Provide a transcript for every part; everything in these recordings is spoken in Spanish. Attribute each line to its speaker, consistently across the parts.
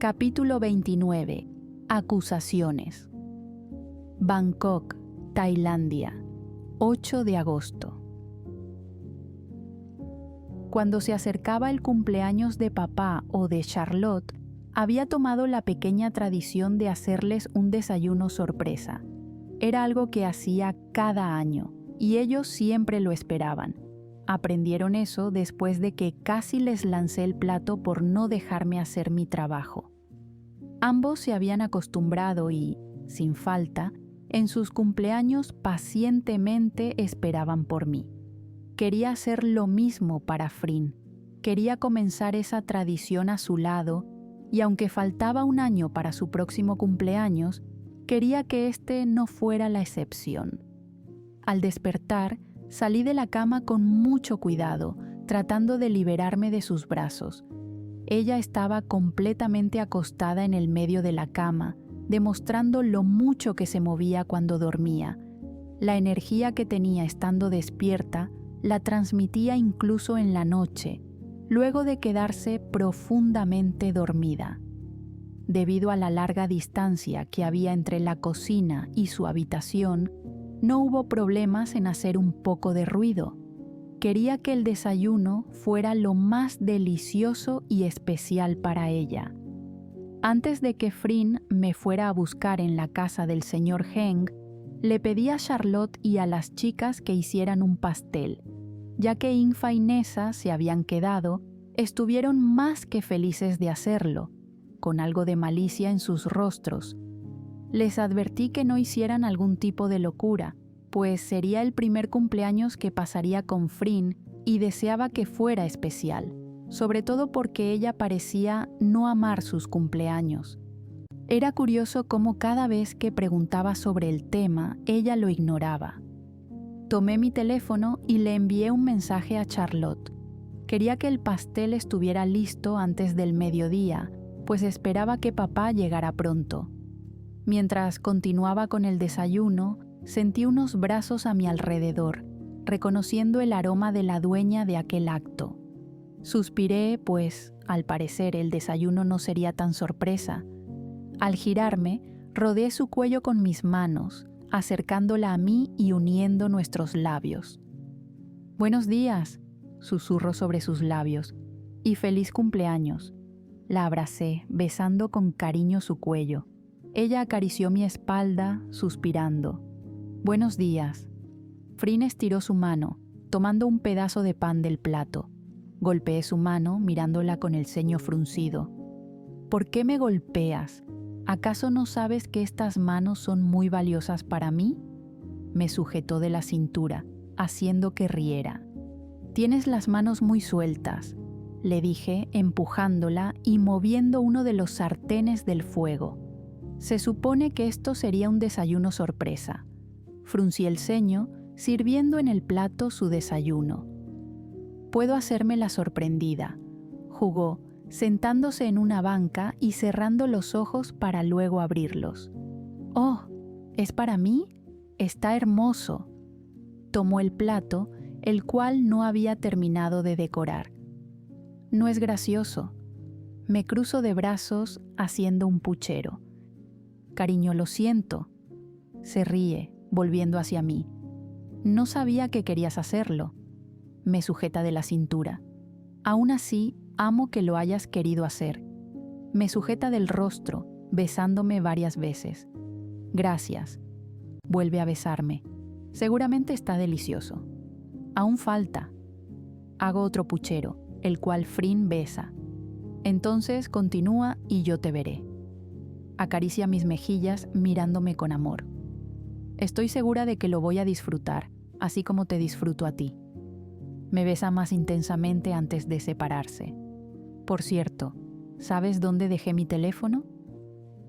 Speaker 1: Capítulo 29. Acusaciones. Bangkok, Tailandia, 8 de agosto. Cuando se acercaba el cumpleaños de papá o de Charlotte, había tomado la pequeña tradición de hacerles un desayuno sorpresa. Era algo que hacía cada año, y ellos siempre lo esperaban. Aprendieron eso después de que casi les lancé el plato por no dejarme hacer mi trabajo. Ambos se habían acostumbrado y, sin falta, en sus cumpleaños pacientemente esperaban por mí. Quería hacer lo mismo para Frin. Quería comenzar esa tradición a su lado, y aunque faltaba un año para su próximo cumpleaños, quería que este no fuera la excepción. Al despertar, salí de la cama con mucho cuidado, tratando de liberarme de sus brazos. Ella estaba completamente acostada en el medio de la cama, demostrando lo mucho que se movía cuando dormía. La energía que tenía estando despierta la transmitía incluso en la noche, luego de quedarse profundamente dormida. Debido a la larga distancia que había entre la cocina y su habitación, no hubo problemas en hacer un poco de ruido. Quería que el desayuno fuera lo más delicioso y especial para ella. Antes de que Frin me fuera a buscar en la casa del señor Heng, le pedí a Charlotte y a las chicas que hicieran un pastel. Ya que Infa y Nessa se habían quedado, estuvieron más que felices de hacerlo, con algo de malicia en sus rostros. Les advertí que no hicieran algún tipo de locura, pues sería el primer cumpleaños que pasaría con Frin y deseaba que fuera especial, sobre todo porque ella parecía no amar sus cumpleaños. Era curioso cómo cada vez que preguntaba sobre el tema, ella lo ignoraba. Tomé mi teléfono y le envié un mensaje a Charlotte. Quería que el pastel estuviera listo antes del mediodía, pues esperaba que papá llegara pronto. Mientras continuaba con el desayuno, sentí unos brazos a mi alrededor, reconociendo el aroma de la dueña de aquel acto. Suspiré, pues, al parecer, el desayuno no sería tan sorpresa. Al girarme, rodeé su cuello con mis manos, acercándola a mí y uniendo nuestros labios. «Buenos días», susurró sobre sus labios, «y feliz cumpleaños». La abracé, besando con cariño su cuello. Ella acarició mi espalda, suspirando. «Buenos días». Frin estiró su mano, tomando un pedazo de pan del plato. Golpeé su mano, mirándola con el ceño fruncido. «¿Por qué me golpeas? ¿Acaso no sabes que estas manos son muy valiosas para mí?». Me sujetó de la cintura, haciendo que riera. «Tienes las manos muy sueltas», le dije, empujándola y moviendo uno de los sartenes del fuego. Se supone que esto sería un desayuno sorpresa. Fruncí el ceño, sirviendo en el plato su desayuno. «Puedo hacerme la sorprendida», jugó, sentándose en una banca y cerrando los ojos para luego abrirlos. «Oh, ¿es para mí? Está hermoso». Tomó el plato, el cual no había terminado de decorar. «No es gracioso». Me cruzo de brazos haciendo un puchero. «Cariño, lo siento». Se ríe, volviendo hacia mí. «No sabía que querías hacerlo». Me sujeta de la cintura. «Aún así, amo que lo hayas querido hacer». Me sujeta del rostro, besándome varias veces. «Gracias». Vuelve a besarme. «Seguramente está delicioso». «Aún falta». Hago otro puchero, el cual Frin besa. «Entonces continúa y yo te veré». Acaricia mis mejillas mirándome con amor. «Estoy segura de que lo voy a disfrutar, así como te disfruto a ti». Me besa más intensamente antes de separarse. «Por cierto, ¿sabes dónde dejé mi teléfono?».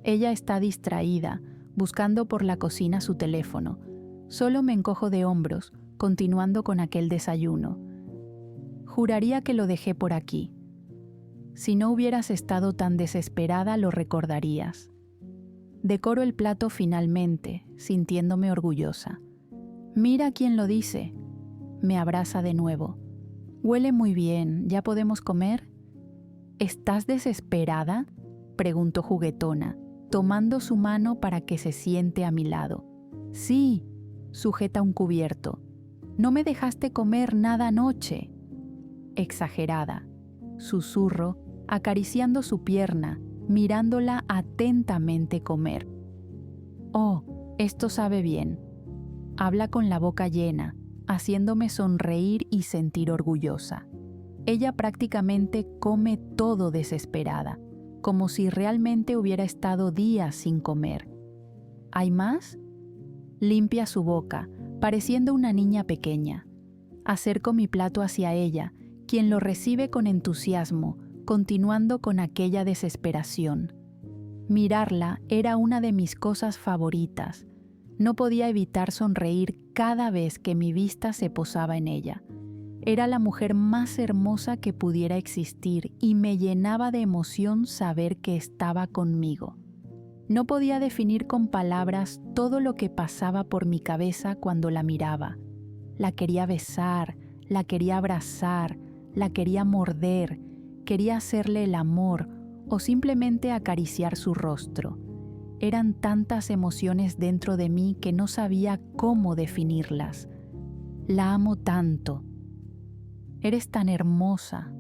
Speaker 1: Ella está distraída, buscando por la cocina su teléfono. Solo me encojo de hombros, continuando con aquel desayuno. «Juraría que lo dejé por aquí». «Si no hubieras estado tan desesperada, lo recordarías». Decoro el plato finalmente, sintiéndome orgullosa. «Mira quién lo dice». Me abraza de nuevo. «Huele muy bien, ¿ya podemos comer?». «¿Estás desesperada?», Preguntó juguetona, tomando su mano para que se siente a mi lado. Sí, sujeta un cubierto. No me dejaste comer nada anoche. Exagerada, susurro, acariciando su pierna, mirándola atentamente comer. Oh, esto sabe bien. Habla con la boca llena, haciéndome sonreír y sentir orgullosa. Ella prácticamente come todo desesperada, como si realmente hubiera estado días sin comer. ¿Hay más? Limpia su boca, pareciendo una niña pequeña. Acerco mi plato hacia ella, quien lo recibe con entusiasmo, continuando con aquella desesperación. Mirarla era una de mis cosas favoritas. No podía evitar sonreír cada vez que mi vista se posaba en ella. Era la mujer más hermosa que pudiera existir y me llenaba de emoción saber que estaba conmigo. No podía definir con palabras todo lo que pasaba por mi cabeza cuando la miraba. La quería besar, la quería abrazar, la quería morder, quería hacerle el amor o simplemente acariciar su rostro. Eran tantas emociones dentro de mí que no sabía cómo definirlas. La amo tanto. Eres tan hermosa.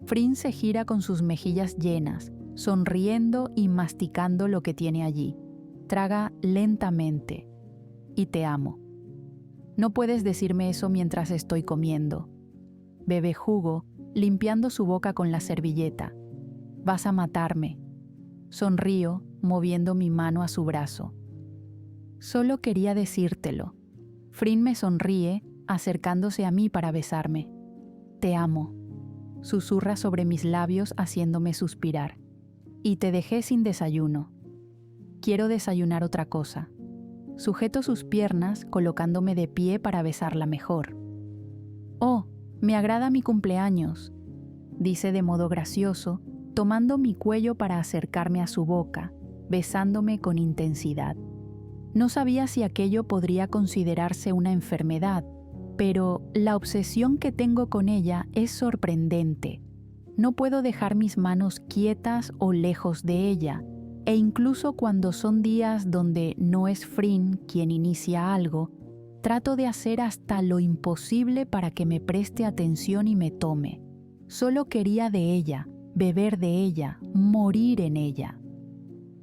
Speaker 1: Frin se gira con sus mejillas llenas, sonriendo y masticando lo que tiene allí. Traga lentamente. Y te amo. No puedes decirme eso mientras estoy comiendo. Bebe jugo, limpiando su boca con la servilleta. Vas a matarme. Sonrío, moviendo mi mano a su brazo. Solo quería decírtelo. Frin me sonríe, acercándose a mí para besarme. Te amo. Susurra sobre mis labios haciéndome suspirar. Y te dejé sin desayuno. Quiero desayunar otra cosa. Sujeto sus piernas, colocándome de pie para besarla mejor. Oh, me agrada mi cumpleaños, dice de modo gracioso, tomando mi cuello para acercarme a su boca, besándome con intensidad. No sabía si aquello podría considerarse una enfermedad, pero la obsesión que tengo con ella es sorprendente. No puedo dejar mis manos quietas o lejos de ella, e incluso cuando son días donde no es Frin quien inicia algo, trato de hacer hasta lo imposible para que me preste atención y me tome. Solo quería de ella, beber de ella, morir en ella.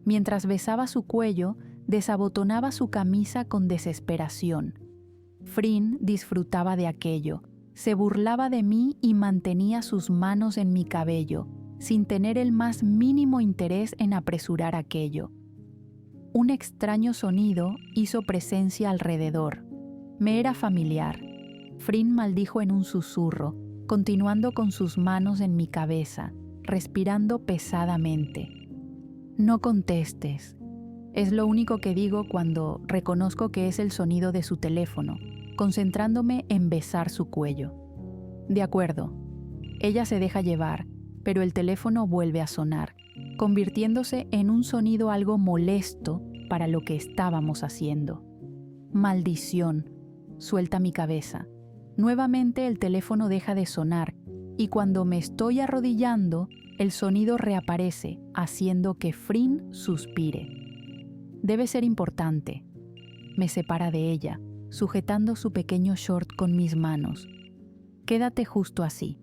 Speaker 1: Mientras besaba su cuello, desabotonaba su camisa con desesperación. Frin disfrutaba de aquello, se burlaba de mí y mantenía sus manos en mi cabello, sin tener el más mínimo interés en apresurar aquello. Un extraño sonido hizo presencia alrededor. Me era familiar. Frin maldijo en un susurro, continuando con sus manos en mi cabeza, respirando pesadamente. No contestes. Es lo único que digo cuando reconozco que es el sonido de su teléfono, concentrándome en besar su cuello. De acuerdo. Ella se deja llevar, pero el teléfono vuelve a sonar, convirtiéndose en un sonido algo molesto para lo que estábamos haciendo. Maldición, suelta mi cabeza. Nuevamente el teléfono deja de sonar y cuando me estoy arrodillando, el sonido reaparece, haciendo que Frin suspire. Debe ser importante. Me separa de ella, sujetando su pequeño short con mis manos. Quédate justo así.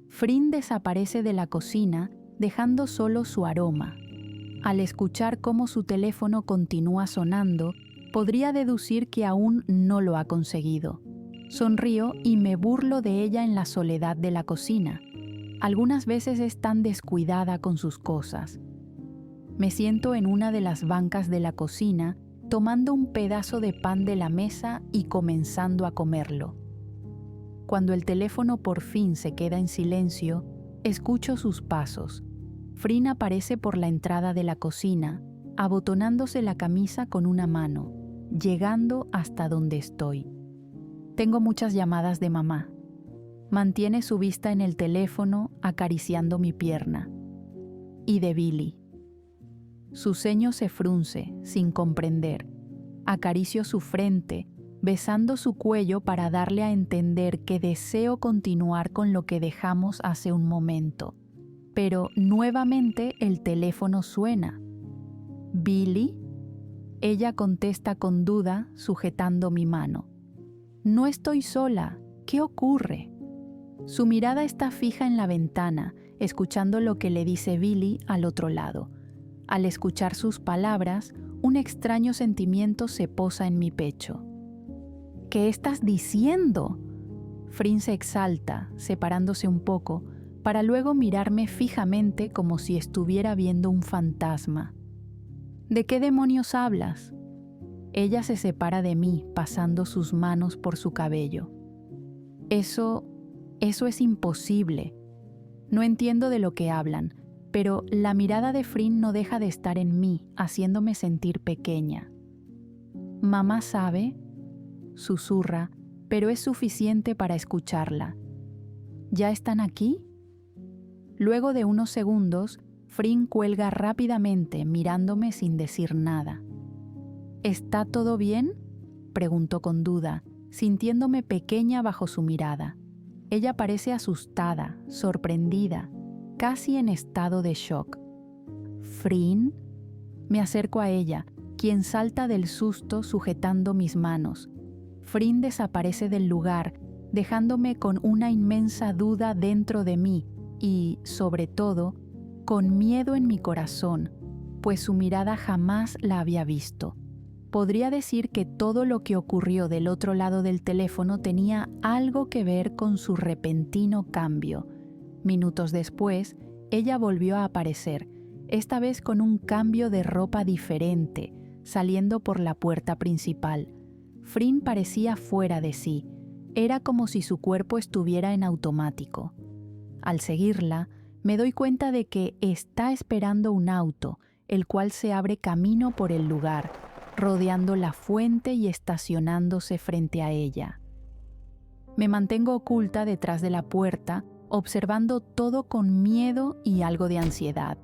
Speaker 1: Frin desaparece de la cocina, dejando solo su aroma. Al escuchar cómo su teléfono continúa sonando, podría deducir que aún no lo ha conseguido. Sonrío y me burlo de ella en la soledad de la cocina. Algunas veces es tan descuidada con sus cosas. Me siento en una de las bancas de la cocina, tomando un pedazo de pan de la mesa y comenzando a comerlo. Cuando el teléfono por fin se queda en silencio, escucho sus pasos. Frin aparece por la entrada de la cocina, abotonándose la camisa con una mano, llegando hasta donde estoy. Tengo muchas llamadas de mamá. Mantiene su vista en el teléfono, acariciando mi pierna. Y de Billy. Su ceño se frunce, sin comprender. Acaricio su frente, besando su cuello para darle a entender que deseo continuar con lo que dejamos hace un momento. pero nuevamente el teléfono suena. ¿Billy? Ella contesta con duda, sujetando mi mano. No estoy sola. ¿Qué ocurre? Su mirada está fija en la ventana, escuchando lo que le dice Billy al otro lado. Al escuchar sus palabras, un extraño sentimiento se posa en mi pecho. ¿Qué estás diciendo? Frin se exalta, separándose un poco, para luego mirarme fijamente como si estuviera viendo un fantasma. ¿De qué demonios hablas? Ella se separa de mí, pasando sus manos por su cabello. Eso es imposible. No entiendo de lo que hablan, pero la mirada de Frin no deja de estar en mí, haciéndome sentir pequeña. ¿Mamá sabe? Susurra, pero es suficiente para escucharla. ¿Ya están aquí? Luego de unos segundos, Frin cuelga rápidamente, mirándome sin decir nada. ¿Está todo bien?, preguntó con duda, sintiéndome pequeña bajo su mirada. Ella parece asustada, sorprendida, casi en estado de shock. ¿Frin? Me acerco a ella, quien salta del susto sujetando mis manos. Frin desaparece del lugar, dejándome con una inmensa duda dentro de mí y, sobre todo, con miedo en mi corazón, pues su mirada jamás la había visto. Podría decir que todo lo que ocurrió del otro lado del teléfono tenía algo que ver con su repentino cambio. Minutos después, ella volvió a aparecer, esta vez con un cambio de ropa diferente, saliendo por la puerta principal. Frin parecía fuera de sí. Era como si su cuerpo estuviera en automático. Al seguirla, me doy cuenta de que está esperando un auto, el cual se abre camino por el lugar, rodeando la fuente y estacionándose frente a ella. Me mantengo oculta detrás de la puerta, observando todo con miedo y algo de ansiedad.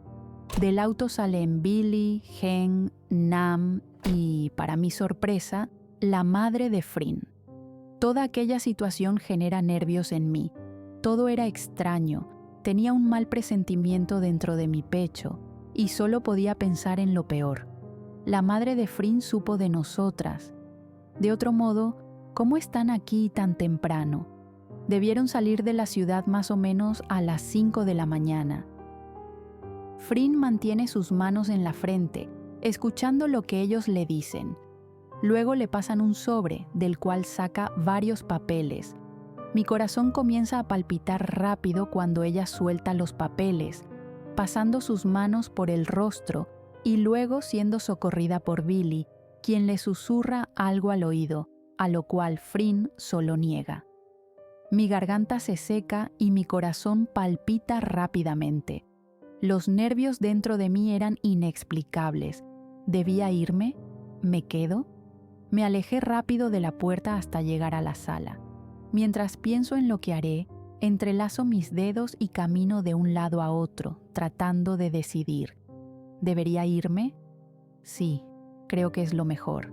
Speaker 1: Del auto salen Billy, Heng, Nam y, para mi sorpresa, la madre de Frin. Toda aquella situación genera nervios en mí. Todo era extraño, tenía un mal presentimiento dentro de mi pecho y solo podía pensar en lo peor. La madre de Frin supo de nosotras. De otro modo, ¿cómo están aquí tan temprano? Debieron salir de la ciudad más o menos a las 5 de la mañana. Frin mantiene sus manos en la frente, escuchando lo que ellos le dicen. Luego le pasan un sobre, del cual saca varios papeles. Mi corazón comienza a palpitar rápido cuando ella suelta los papeles, pasando sus manos por el rostro y luego siendo socorrida por Billy, quien le susurra algo al oído, a lo cual Frin solo niega. Mi garganta se seca y mi corazón palpita rápidamente. Los nervios dentro de mí eran inexplicables. ¿Debía irme? ¿Me quedo? Me alejé rápido de la puerta hasta llegar a la sala. Mientras pienso en lo que haré, entrelazo mis dedos y camino de un lado a otro, tratando de decidir. ¿Debería irme? Sí, creo que es lo mejor.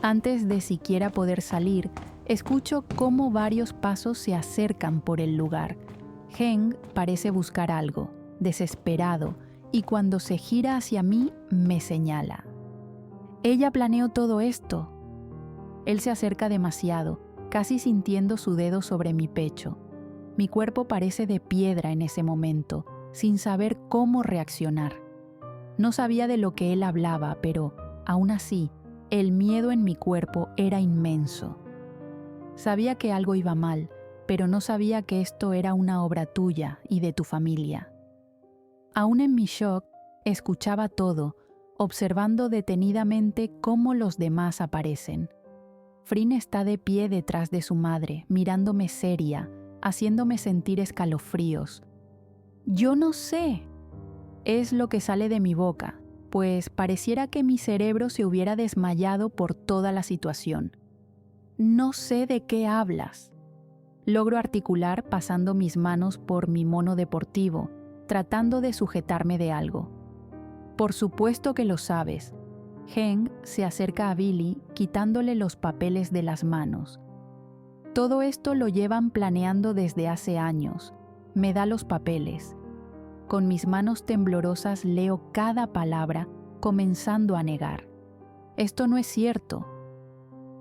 Speaker 1: Antes de siquiera poder salir, escucho cómo varios pasos se acercan por el lugar. Heng parece buscar algo, desesperado, y cuando se gira hacia mí, me señala. Ella planeó todo esto. Él se acerca demasiado, casi sintiendo su dedo sobre mi pecho. Mi cuerpo parece de piedra en ese momento, sin saber cómo reaccionar. No sabía de lo que él hablaba, pero, aún así, el miedo en mi cuerpo era inmenso. Sabía que algo iba mal, pero no sabía que esto era una obra tuya y de tu familia. Aún en mi shock, escuchaba todo, observando detenidamente cómo los demás aparecen. Frin está de pie detrás de su madre, mirándome seria, haciéndome sentir escalofríos. «Yo no sé», es lo que sale de mi boca, pues pareciera que mi cerebro se hubiera desmayado por toda la situación. «No sé de qué hablas». Logro articular pasando mis manos por mi mono deportivo, tratando de sujetarme de algo. «Por supuesto que lo sabes». Heng se acerca a Billy, quitándole los papeles de las manos. Todo esto lo llevan planeando desde hace años. Me da los papeles. Con mis manos temblorosas leo cada palabra, comenzando a negar. Esto no es cierto.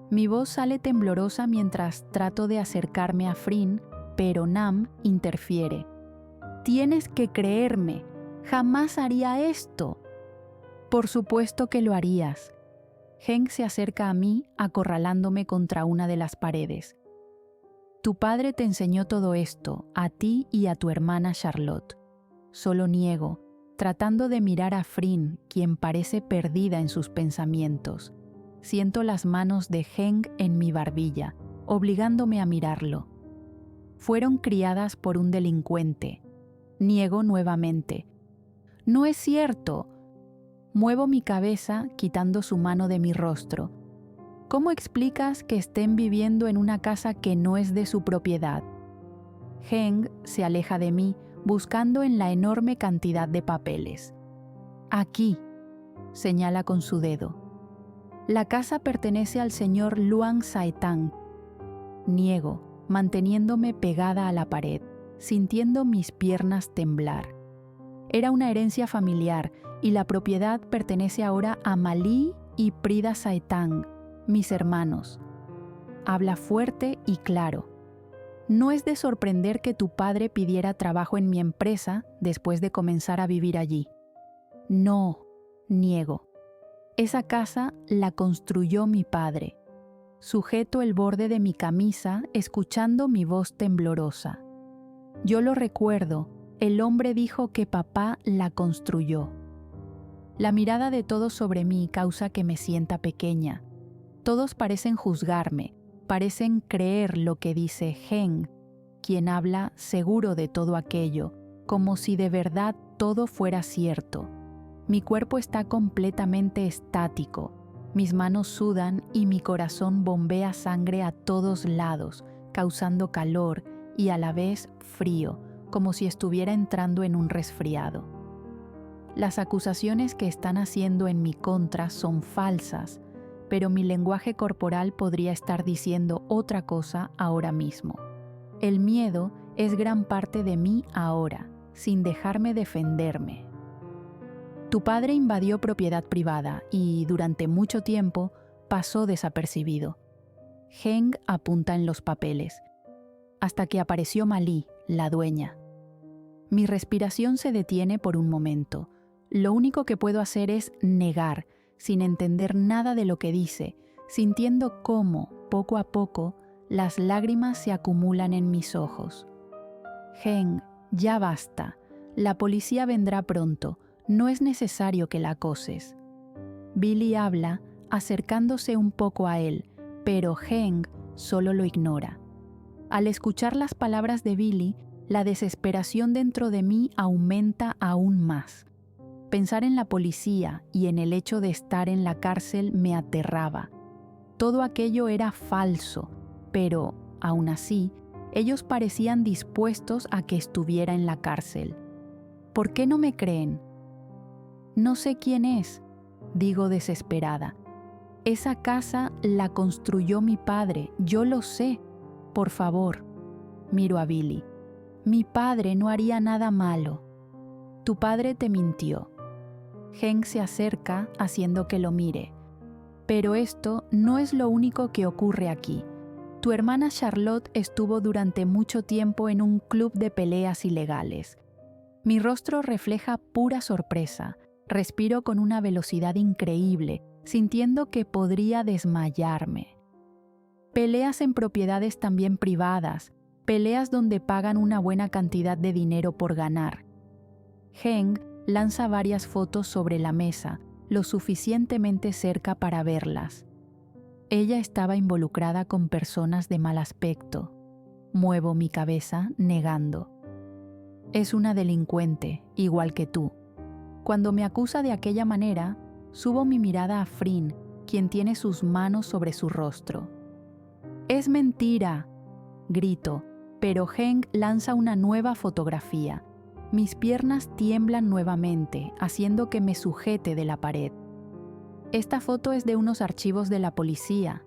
Speaker 1: Mi voz sale temblorosa mientras trato de acercarme a Frin, pero Nam interfiere. Tienes que creerme. Jamás haría esto. Por supuesto que lo harías. Heng se acerca a mí, acorralándome contra una de las paredes. Tu padre te enseñó todo esto, a ti y a tu hermana Charlotte. Solo niego, tratando de mirar a Frin, quien parece perdida en sus pensamientos. Siento las manos de Heng en mi barbilla, obligándome a mirarlo. Fueron criadas por un delincuente. Niego nuevamente. No es cierto. Muevo mi cabeza, quitando su mano de mi rostro. ¿Cómo explicas que estén viviendo en una casa que no es de su propiedad? Heng se aleja de mí, buscando en la enorme cantidad de papeles. Aquí, señala con su dedo. La casa pertenece al señor Luang Saetang. Niego, manteniéndome pegada a la pared, sintiendo mis piernas temblar. Era una herencia familiar y la propiedad pertenece ahora a Malí y Prida Saetang, mis hermanos. Habla fuerte y claro. No es de sorprender que tu padre pidiera trabajo en mi empresa después de comenzar a vivir allí. No, niego. Esa casa la construyó mi padre. Sujeto el borde de mi camisa, escuchando mi voz temblorosa. Yo lo recuerdo, el hombre dijo que papá la construyó. La mirada de todos sobre mí causa que me sienta pequeña. Todos parecen juzgarme, parecen creer lo que dice Heng, quien habla seguro de todo aquello, como si de verdad todo fuera cierto. Mi cuerpo está completamente estático, mis manos sudan y mi corazón bombea sangre a todos lados, causando calor y a la vez frío, como si estuviera entrando en un resfriado. Las acusaciones que están haciendo en mi contra son falsas, pero mi lenguaje corporal podría estar diciendo otra cosa ahora mismo. El miedo es gran parte de mí ahora, sin dejarme defenderme. Tu padre invadió propiedad privada y, durante mucho tiempo, pasó desapercibido. Heng apunta en los papeles, hasta que apareció Malí, la dueña. Mi respiración se detiene por un momento. Lo único que puedo hacer es negar, sin entender nada de lo que dice, sintiendo cómo, poco a poco, las lágrimas se acumulan en mis ojos. Heng, ya basta. La policía vendrá pronto. No es necesario que la acoses. Billy habla, acercándose un poco a él, pero Heng solo lo ignora. Al escuchar las palabras de Billy, la desesperación dentro de mí aumenta aún más. Pensar en la policía y en el hecho de estar en la cárcel me aterraba. Todo aquello era falso, pero, aún así, ellos parecían dispuestos a que estuviera en la cárcel. ¿Por qué no me creen? No sé quién es, digo desesperada. Esa casa la construyó mi padre, yo lo sé. Por favor, miro a Billy. Mi padre no haría nada malo. Tu padre te mintió. Heng se acerca haciendo que lo mire. Pero esto no es lo único que ocurre aquí. Tu hermana Charlotte estuvo durante mucho tiempo en un club de peleas ilegales. Mi rostro refleja pura sorpresa. Respiro con una velocidad increíble, sintiendo que podría desmayarme. Peleas en propiedades también privadas, peleas donde pagan una buena cantidad de dinero por ganar. Heng lanza varias fotos sobre la mesa, lo suficientemente cerca para verlas. Ella estaba involucrada con personas de mal aspecto. Muevo mi cabeza, negando. Es una delincuente, igual que tú. Cuando me acusa de aquella manera, subo mi mirada a Frin, quien tiene sus manos sobre su rostro. ¡Es mentira!, grito, pero Heng lanza una nueva fotografía. Mis piernas tiemblan nuevamente, haciendo que me sujete de la pared. Esta foto es de unos archivos de la policía.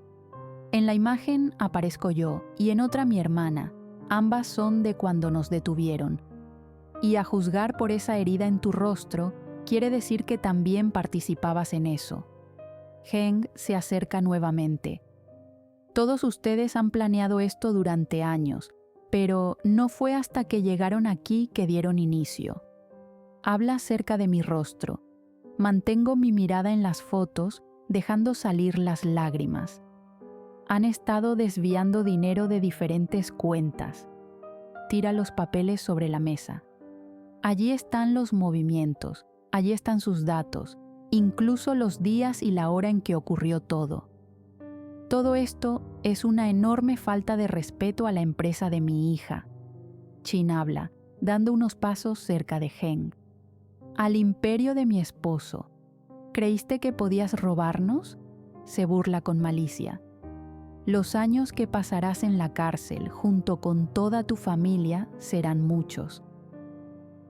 Speaker 1: En la imagen aparezco yo y en otra mi hermana. Ambas son de cuando nos detuvieron. Y a juzgar por esa herida en tu rostro, quiere decir que también participabas en eso. Heng se acerca nuevamente. Todos ustedes han planeado esto durante años, pero no fue hasta que llegaron aquí que dieron inicio. Habla cerca de mi rostro. Mantengo mi mirada en las fotos, dejando salir las lágrimas. Han estado desviando dinero de diferentes cuentas. Tira los papeles sobre la mesa. Allí están los movimientos, allí están sus datos, incluso los días y la hora en que ocurrió todo. Todo esto es una enorme falta de respeto a la empresa de mi hija. Chin habla, dando unos pasos cerca de Heng. Al imperio de mi esposo. ¿Creíste que podías robarnos? Se burla con malicia. Los años que pasarás en la cárcel junto con toda tu familia serán muchos.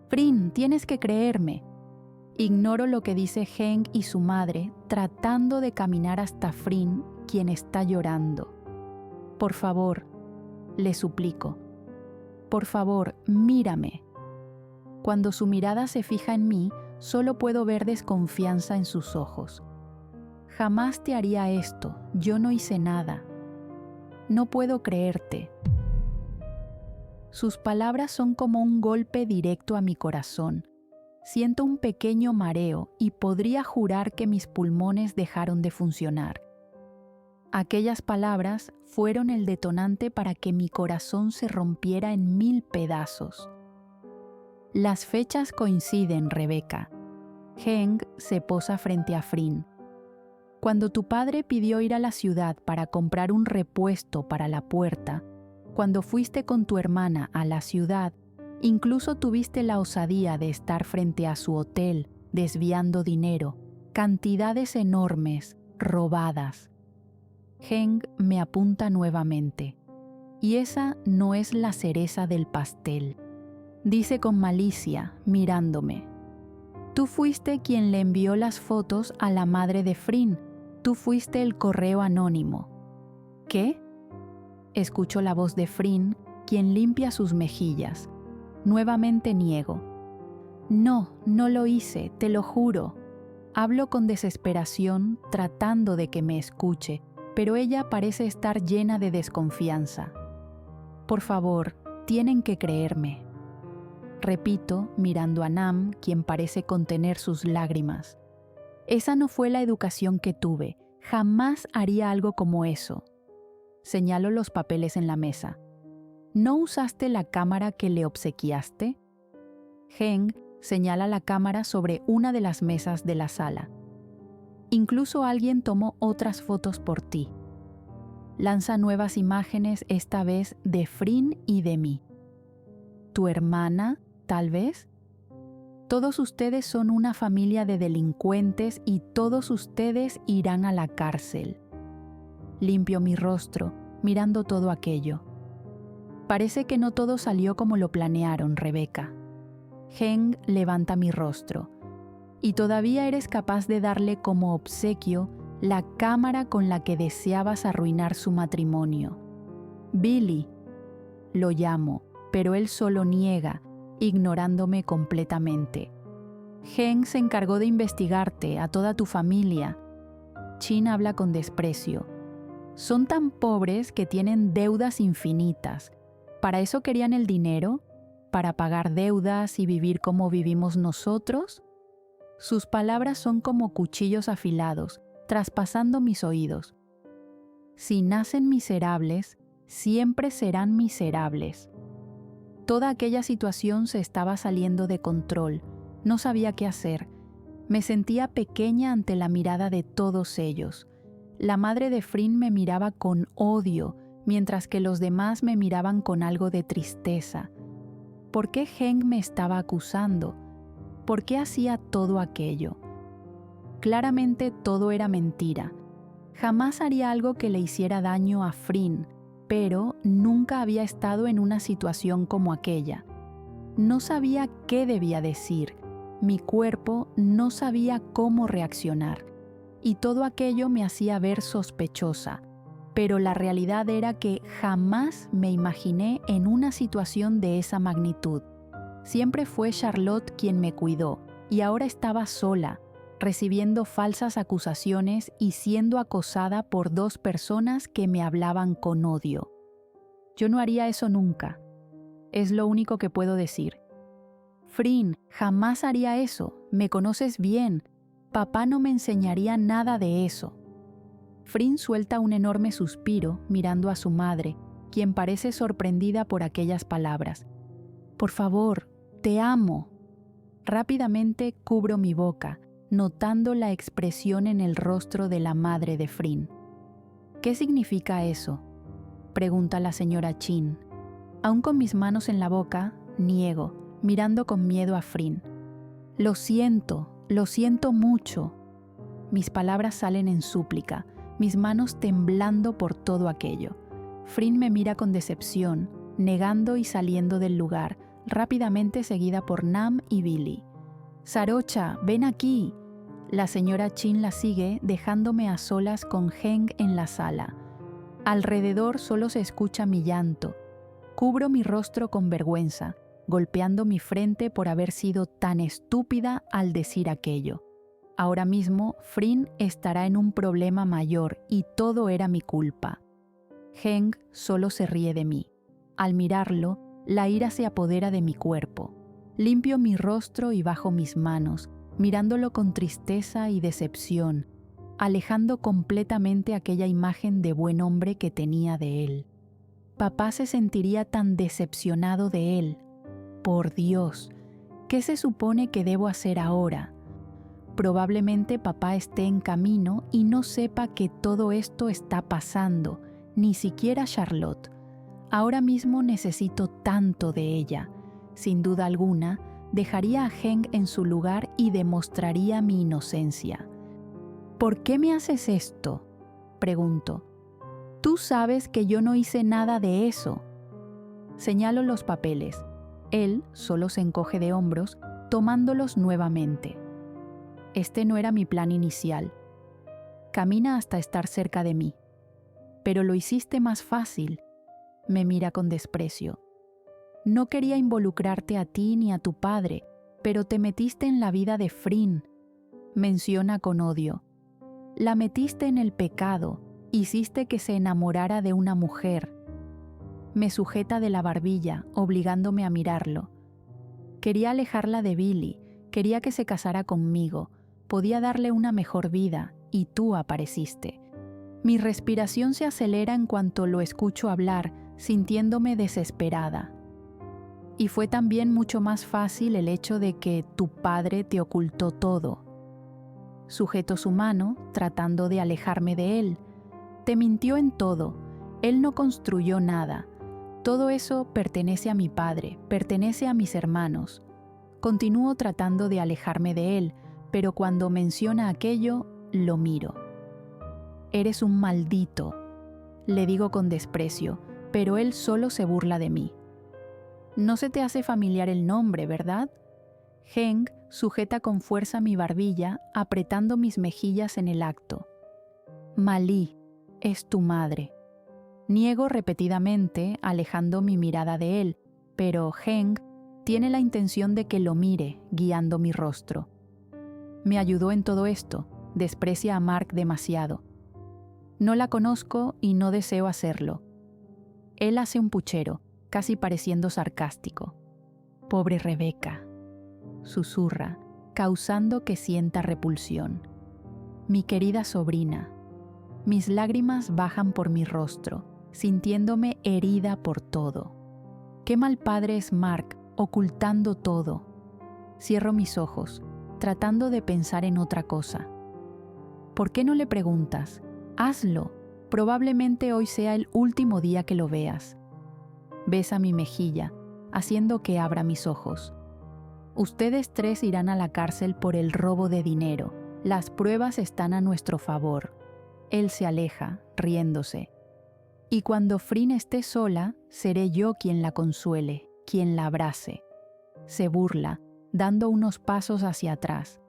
Speaker 1: Frin, tienes que creerme. Ignoro lo que dice Heng y su madre, tratando de caminar hasta Frin, quien está llorando. Por favor, le suplico. Por favor, mírame. Cuando su mirada se fija en mí, solo puedo ver desconfianza en sus ojos. Jamás te haría esto, yo no hice nada. No puedo creerte. Sus palabras son como un golpe directo a mi corazón. Siento un pequeño mareo y podría jurar que mis pulmones dejaron de funcionar. Aquellas palabras fueron el detonante para que mi corazón se rompiera en 1000 pedazos. Las fechas coinciden, Rebeca. Heng se posa frente a Frin. Cuando tu padre pidió ir a la ciudad para comprar un repuesto para la puerta, cuando fuiste con tu hermana a la ciudad, incluso tuviste la osadía de estar frente a su hotel, desviando dinero, cantidades enormes, robadas. Heng me apunta nuevamente. Y esa no es la cereza del pastel. Dice con malicia, mirándome. Tú fuiste quien le envió las fotos a la madre de Frin. Tú fuiste el correo anónimo. ¿Qué? Escucho la voz de Frin, quien limpia sus mejillas. Nuevamente niego. No, no lo hice, te lo juro. Hablo con desesperación, tratando de que me escuche, pero ella parece estar llena de desconfianza. Por favor, tienen que creerme. Repito, mirando a Nam, quien parece contener sus lágrimas. Esa no fue la educación que tuve. Jamás haría algo como eso. Señalo los papeles en la mesa. ¿No usaste la cámara que le obsequiaste? Heng señala la cámara sobre una de las mesas de la sala. Incluso alguien tomó otras fotos por ti. Lanza nuevas imágenes, esta vez de Frin y de mí. ¿Tu hermana, tal vez? Todos ustedes son una familia de delincuentes y todos ustedes irán a la cárcel. Limpio mi rostro, mirando todo aquello. Parece que no todo salió como lo planearon, Rebeca. Heng levanta mi rostro. Y todavía eres capaz de darle como obsequio la cámara con la que deseabas arruinar su matrimonio. Billy, lo llamo, pero él solo niega, ignorándome completamente. Heng se encargó de investigarte, a toda tu familia. Chin habla con desprecio. Son tan pobres que tienen deudas infinitas. ¿Para eso querían el dinero? ¿Para pagar deudas y vivir como vivimos nosotros? Sus palabras son como cuchillos afilados, traspasando mis oídos. Si nacen miserables, siempre serán miserables. Toda aquella situación se estaba saliendo de control. No sabía qué hacer. Me sentía pequeña ante la mirada de todos ellos. La madre de Frin me miraba con odio, mientras que los demás me miraban con algo de tristeza. ¿Por qué Heng me estaba acusando? ¿Por qué hacía todo aquello? Claramente todo era mentira. Jamás haría algo que le hiciera daño a Frin, pero nunca había estado en una situación como aquella. No sabía qué debía decir. Mi cuerpo no sabía cómo reaccionar. Y todo aquello me hacía ver sospechosa. Pero la realidad era que jamás me imaginé en una situación de esa magnitud. Siempre fue Charlotte quien me cuidó, y ahora estaba sola, recibiendo falsas acusaciones y siendo acosada por 2 personas que me hablaban con odio. Yo no haría eso nunca. Es lo único que puedo decir. Frin, jamás haría eso. Me conoces bien. Papá no me enseñaría nada de eso. Frin suelta un enorme suspiro mirando a su madre, quien parece sorprendida por aquellas palabras. Por favor, te amo. Rápidamente cubro mi boca, notando la expresión en el rostro de la madre de Frin. ¿Qué significa eso?, pregunta la señora Chin. Aún con mis manos en la boca, niego, mirando con miedo a Frin. Lo siento mucho. Mis palabras salen en súplica, mis manos temblando por todo aquello. Frin me mira con decepción, negando y saliendo del lugar, rápidamente seguida por Nam y Billy. «Sarocha, ven aquí». La señora Chin la sigue, dejándome a solas con Heng en la sala. Alrededor solo se escucha mi llanto. Cubro mi rostro con vergüenza, golpeando mi frente por haber sido tan estúpida al decir aquello. Ahora mismo, Frin estará en un problema mayor y todo era mi culpa. Heng solo se ríe de mí. Al mirarlo, la ira se apodera de mi cuerpo. Limpio mi rostro y bajo mis manos, mirándolo con tristeza y decepción, alejando completamente aquella imagen de buen hombre que tenía de él. Papá se sentiría tan decepcionado de él. Por Dios, ¿qué se supone que debo hacer ahora? Probablemente papá esté en camino y no sepa que todo esto está pasando, ni siquiera Charlotte. Ahora mismo necesito tanto de ella. Sin duda alguna, dejaría a Heng en su lugar y demostraría mi inocencia. ¿Por qué me haces esto?, pregunto. Tú sabes que yo no hice nada de eso. Señalo los papeles. Él solo se encoge de hombros, tomándolos nuevamente. Este no era mi plan inicial. Camina hasta estar cerca de mí. Pero lo hiciste más fácil. Me mira con desprecio. No quería involucrarte a ti ni a tu padre, pero te metiste en la vida de Frin. Menciona con odio. La metiste en el pecado, hiciste que se enamorara de una mujer. Me sujeta de la barbilla, obligándome a mirarlo. Quería alejarla de Billy, quería que se casara conmigo, podía darle una mejor vida, y tú apareciste. Mi respiración se acelera en cuanto lo escucho hablar, sintiéndome desesperada. Y fue también mucho más fácil el hecho de que tu padre te ocultó todo. Sujeto su mano, tratando de alejarme de él. Te mintió en todo. Él no construyó nada. Todo eso pertenece a mi padre, pertenece a mis hermanos. Continúo tratando de alejarme de él, pero cuando menciona aquello, lo miro. Eres un maldito, le digo con desprecio, pero él solo se burla de mí. No se te hace familiar el nombre, ¿verdad? Heng sujeta con fuerza mi barbilla, apretando mis mejillas en el acto. Malí, es tu madre. Niego repetidamente, alejando mi mirada de él, pero Heng tiene la intención de que lo mire, guiando mi rostro. Me ayudó en todo esto, desprecia a Mark demasiado. No la conozco y no deseo hacerlo. Él hace un puchero, casi pareciendo sarcástico. Pobre Rebeca, susurra, causando que sienta repulsión. Mi querida sobrina. Mis lágrimas bajan por mi rostro, sintiéndome herida por todo. Qué mal padre es Mark, ocultando todo. Cierro mis ojos, tratando de pensar en otra cosa. ¿Por qué no le preguntas? Hazlo. Probablemente hoy sea el último día que lo veas. Besa mi mejilla, haciendo que abra mis ojos. Ustedes 3 irán a la cárcel por el robo de dinero. Las pruebas están a nuestro favor. Él se aleja, riéndose. Y cuando Frin esté sola, seré yo quien la consuele, quien la abrace. Se burla, dando unos pasos hacia atrás.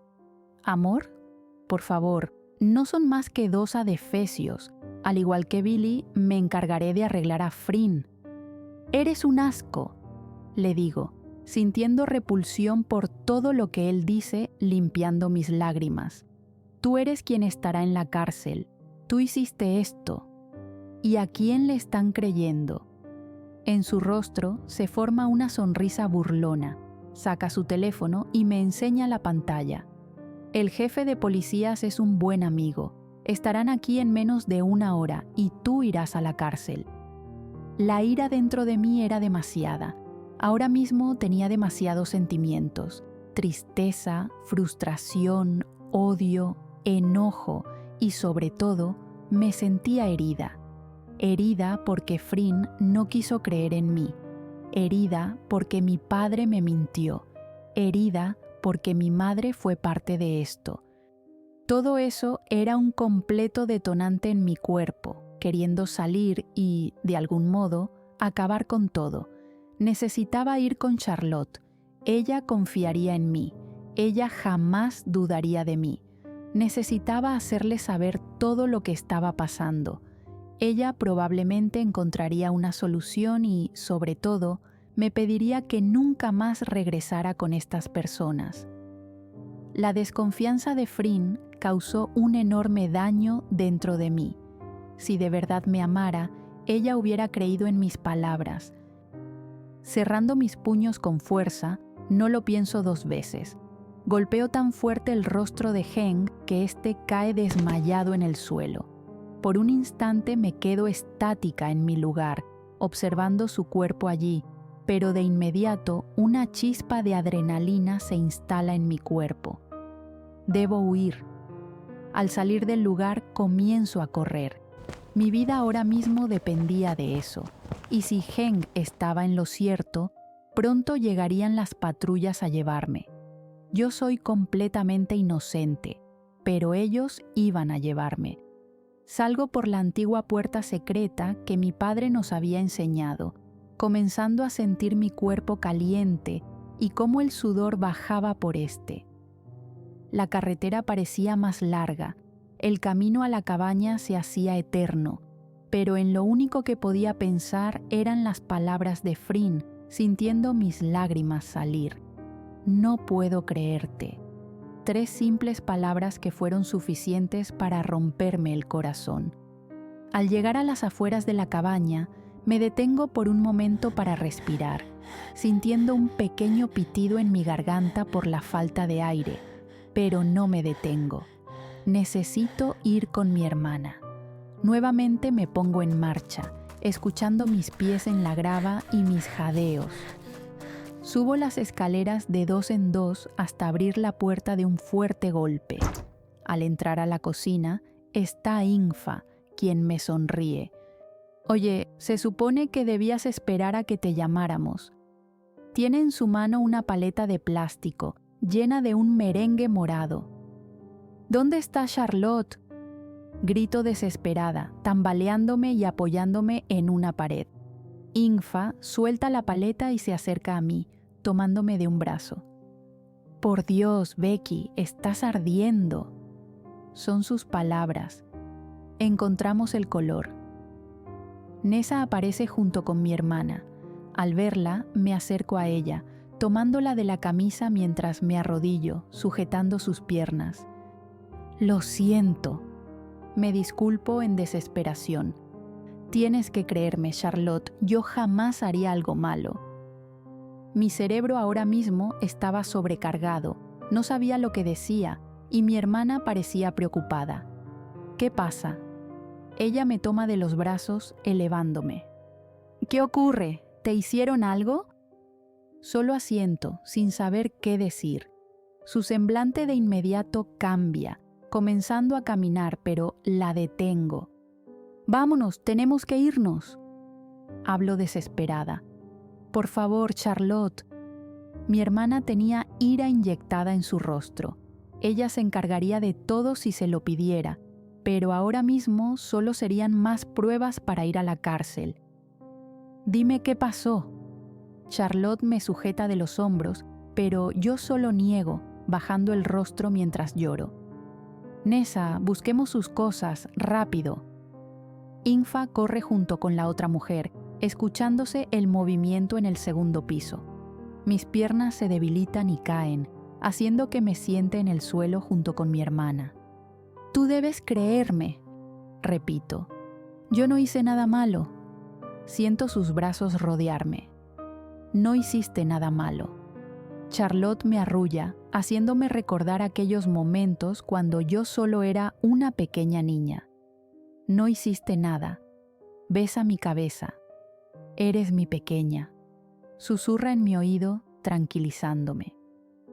Speaker 1: ¿Amor? Por favor, no son más que 2 adefesios. Al igual que Billy, me encargaré de arreglar a Frin. Eres un asco, le digo, sintiendo repulsión por todo lo que él dice, limpiando mis lágrimas. Tú eres quien estará en la cárcel. Tú hiciste esto. ¿Y a quién le están creyendo? En su rostro se forma una sonrisa burlona. Saca su teléfono y me enseña la pantalla. El jefe de policías es un buen amigo. Estarán aquí en menos de 1 hora y tú irás a la cárcel. La ira dentro de mí era demasiada. Ahora mismo tenía demasiados sentimientos. Tristeza, frustración, odio, enojo y sobre todo me sentía herida. Herida porque Frin no quiso creer en mí. Herida porque mi padre me mintió. Herida porque mi madre fue parte de esto. Todo eso era un completo detonante en mi cuerpo, queriendo salir y, de algún modo, acabar con todo. Necesitaba ir con Charlotte. Ella confiaría en mí. Ella jamás dudaría de mí. Necesitaba hacerle saber todo lo que estaba pasando. Ella probablemente encontraría una solución y, sobre todo, me pediría que nunca más regresara con estas personas. La desconfianza de Frin causó un enorme daño dentro de mí. Si de verdad me amara, ella hubiera creído en mis palabras. Cerrando mis puños con fuerza, no lo pienso 2 veces. Golpeo tan fuerte el rostro de Heng que éste cae desmayado en el suelo. Por un instante me quedo estática en mi lugar, observando su cuerpo allí, pero de inmediato una chispa de adrenalina se instala en mi cuerpo. Debo huir. Al salir del lugar comienzo a correr. Mi vida ahora mismo dependía de eso, y si Heng estaba en lo cierto, pronto llegarían las patrullas a llevarme. Yo soy completamente inocente, pero ellos iban a llevarme. Salgo por la antigua puerta secreta que mi padre nos había enseñado, comenzando a sentir mi cuerpo caliente y cómo el sudor bajaba por este. La carretera parecía más larga, el camino a la cabaña se hacía eterno, pero en lo único que podía pensar eran las palabras de Frin, sintiendo mis lágrimas salir. No puedo creerte. 3 simples palabras que fueron suficientes para romperme el corazón. Al llegar a las afueras de la cabaña, me detengo por un momento para respirar, sintiendo un pequeño pitido en mi garganta por la falta de aire, pero no me detengo. Necesito ir con mi hermana. Nuevamente me pongo en marcha, escuchando mis pies en la grava y mis jadeos. Subo las escaleras de 2 en 2 hasta abrir la puerta de un fuerte golpe. Al entrar a la cocina, está Ingfa, quien me sonríe. Oye, se supone que debías esperar a que te llamáramos. Tiene en su mano una paleta de plástico, llena de un merengue morado. ¿Dónde está Charlotte? Grito desesperada, tambaleándome y apoyándome en una pared. Ingfa suelta la paleta y se acerca a mí, tomándome de un brazo. Por Dios, Becky, estás ardiendo. Son sus palabras. Encontramos el color. Nessa aparece junto con mi hermana. Al verla, me acerco a ella, tomándola de la camisa mientras me arrodillo, sujetando sus piernas. Lo siento. Me disculpo en desesperación. Tienes que creerme, Charlotte, yo jamás haría algo malo. Mi cerebro ahora mismo estaba sobrecargado, no sabía lo que decía, y mi hermana parecía preocupada. ¿Qué pasa? Ella me toma de los brazos, elevándome. ¿Qué ocurre? ¿Te hicieron algo? Solo asiento, sin saber qué decir. Su semblante de inmediato cambia, comenzando a caminar, pero la detengo. Vámonos, tenemos que irnos. Hablo desesperada. Por favor, Charlotte. Mi hermana tenía ira inyectada en su rostro. Ella se encargaría de todo si se lo pidiera, pero ahora mismo solo serían más pruebas para ir a la cárcel. Dime qué pasó. Charlotte me sujeta de los hombros, pero yo solo niego, bajando el rostro mientras lloro. Nessa, busquemos sus cosas, rápido. Ingfa corre junto con la otra mujer, escuchándose el movimiento en el segundo piso. Mis piernas se debilitan y caen, haciendo que me siente en el suelo junto con mi hermana. «Tú debes creerme», repito. «Yo no hice nada malo». Siento sus brazos rodearme. «No hiciste nada malo». Charlotte me arrulla, haciéndome recordar aquellos momentos cuando yo solo era una pequeña niña. «No hiciste nada. Besa mi cabeza. Eres mi pequeña». Susurra en mi oído, tranquilizándome.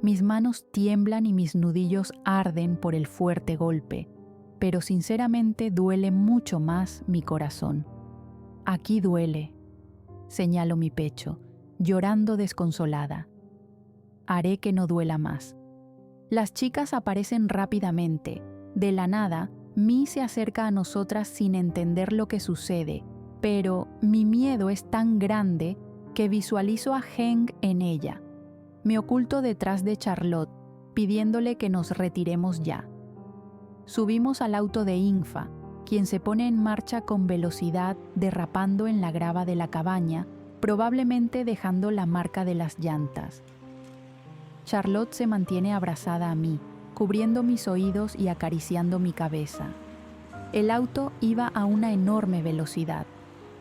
Speaker 1: Mis manos tiemblan y mis nudillos arden por el fuerte golpe, pero sinceramente duele mucho más mi corazón. «Aquí duele», señalo mi pecho, llorando desconsolada. «Haré que no duela más». Las chicas aparecen rápidamente. De la nada, Mi se acerca a nosotras sin entender lo que sucede, pero mi miedo es tan grande que visualizo a Heng en ella. Me oculto detrás de Charlotte, pidiéndole que nos retiremos ya. Subimos al auto de Infa, quien se pone en marcha con velocidad, derrapando en la grava de la cabaña, probablemente dejando la marca de las llantas. Charlotte se mantiene abrazada a mí, cubriendo mis oídos y acariciando mi cabeza. El auto iba a una enorme velocidad.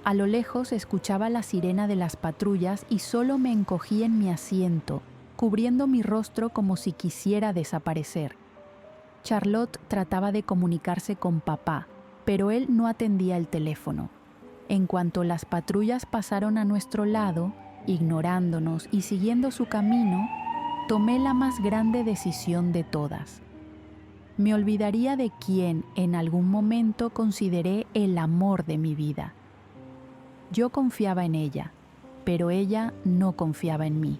Speaker 1: A lo lejos escuchaba la sirena de las patrullas y solo me encogí en mi asiento, cubriendo mi rostro como si quisiera desaparecer. Charlotte trataba de comunicarse con papá, pero él no atendía el teléfono. En cuanto las patrullas pasaron a nuestro lado, ignorándonos y siguiendo su camino, tomé la más grande decisión de todas. Me olvidaría de quien en algún momento consideré el amor de mi vida. Yo confiaba en ella, pero ella no confiaba en mí.